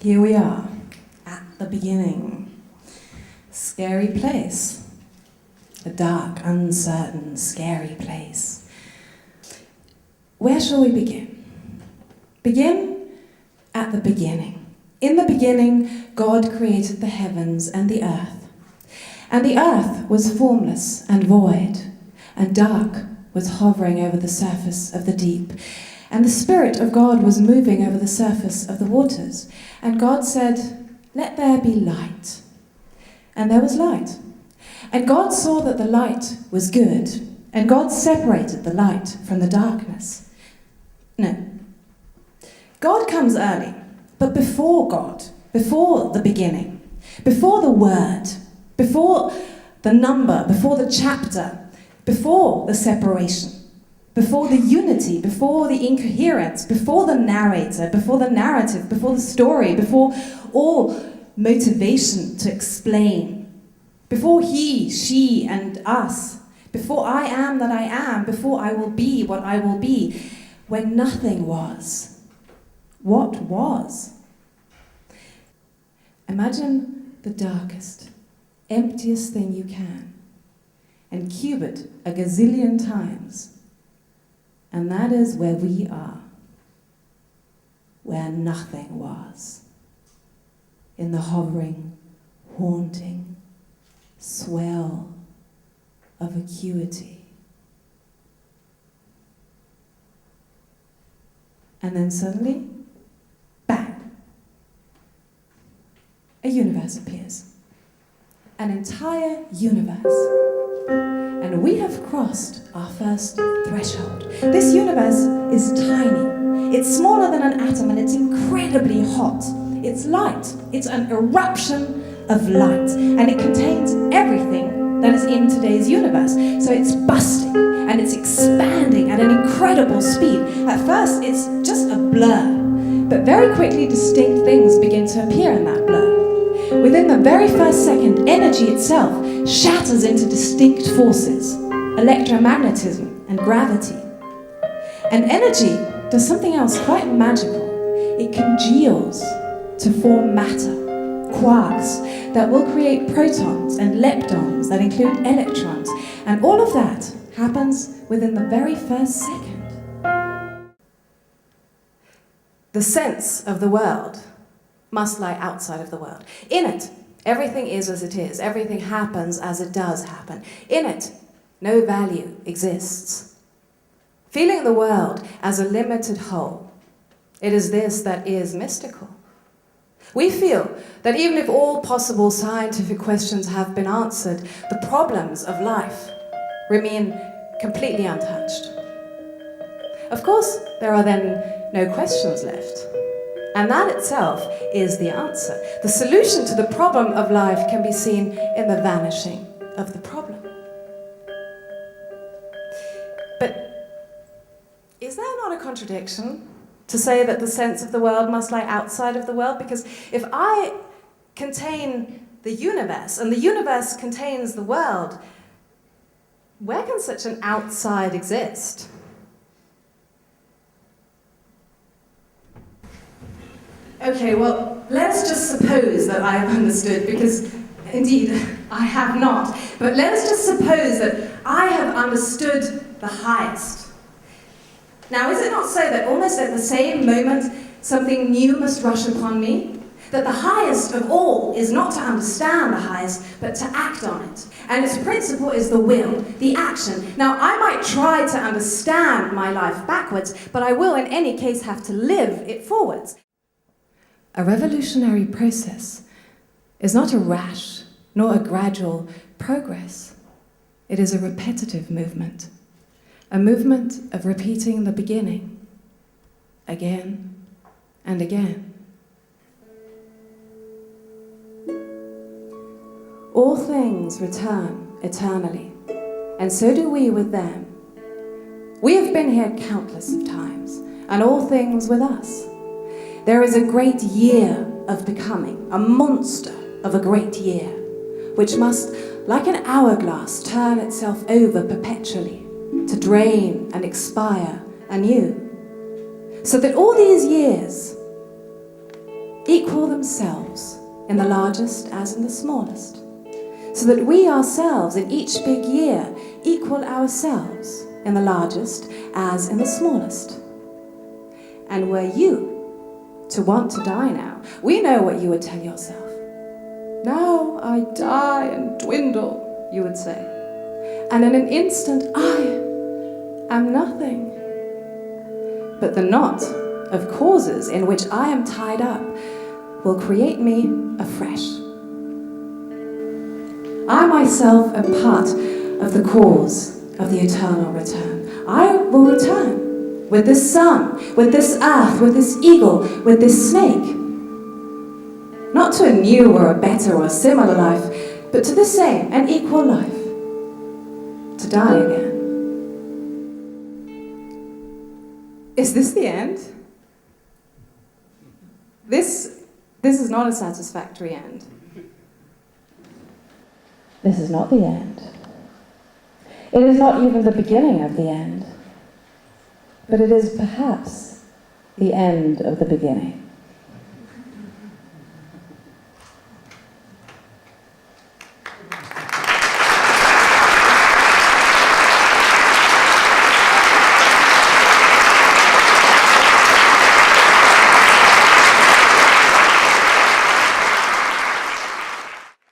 Here we are, at the beginning. Scary place. A dark, uncertain, scary place. Where shall we begin? Begin at the beginning. In the beginning, God created the heavens and the earth. And the earth was formless and void, and dark was hovering over the surface of the deep. And the Spirit of God was moving over the surface of the waters. And God said, "Let there be light." And there was light. And God saw that the light was good. And God separated the light from the darkness. No. God comes early, but before God, before the beginning, before the word, before the number, before the chapter, before the separation, before the unity, before the incoherence, before the narrator, before the narrative, before the story, before all motivation to explain, before he, she, and us, before I am that I am, before I will be what I will be, when nothing was, what was? Imagine the darkest, emptiest thing you can, and cube it a gazillion times. And that is where we are, where nothing was, in the hovering, haunting swell of acuity. And then suddenly, bang, a universe appears. An entire universe. And we have crossed our first threshold. This universe is tiny. It's smaller than an atom and it's incredibly hot. It's light. It's an eruption of light. And it contains everything that is in today's universe. So it's busting and it's expanding at an incredible speed. At first, it's just a blur. But very quickly, distinct things begin to appear in that blur. Within the very first second, energy itself shatters into distinct forces, electromagnetism and gravity. And energy does something else quite magical. It congeals to form matter, quarks, that will create protons and leptons that include electrons. And all of that happens within the very first second. The sense of the world must lie outside of the world. In it, everything is as it is. Everything happens as it does happen. In it, no value exists. Feeling the world as a limited whole, it is this that is mystical. We feel that even if all possible scientific questions have been answered, the problems of life remain completely untouched. Of course, there are then no questions left. And that itself is the answer. The solution to the problem of life can be seen in the vanishing of the problem. But is there not a contradiction to say that the sense of the world must lie outside of the world? Because if I contain the universe and the universe contains the world, where can such an outside exist? Okay, well, let's just suppose that I have understood, because indeed I have not. But let us just suppose that I have understood the highest. Now, is it not so that almost at the same moment something new must rush upon me? That the highest of all is not to understand the highest, but to act on it. And its principle is the will, the action. Now, I might try to understand my life backwards, but I will in any case have to live it forwards. A revolutionary process is not a rash, nor a gradual progress. It is a repetitive movement, a movement of repeating the beginning, again and again. All things return eternally, and so do we with them. We have been here countless of times, and all things with us. There is a great year of becoming, a monster of a great year, which must, like an hourglass, turn itself over perpetually, to drain and expire anew. So that all these years equal equal themselves in the largest as in the smallest, so that we ourselves in each big year equal ourselves in the largest as in the smallest. And were you to want to die now, we know what you would tell yourself. Now I die and dwindle, you would say, and in an instant I am nothing. But the knot of causes in which I am tied up will create me afresh. I myself am part of the cause of the eternal return. I will return with this sun, with this earth, with this eagle, with this snake. Not to a new or a better or a similar life, but to the same and equal life. To die again. Is this the end? This is not a satisfactory end. This is not the end. It is not even the beginning of the end. But it is perhaps the end of the beginning.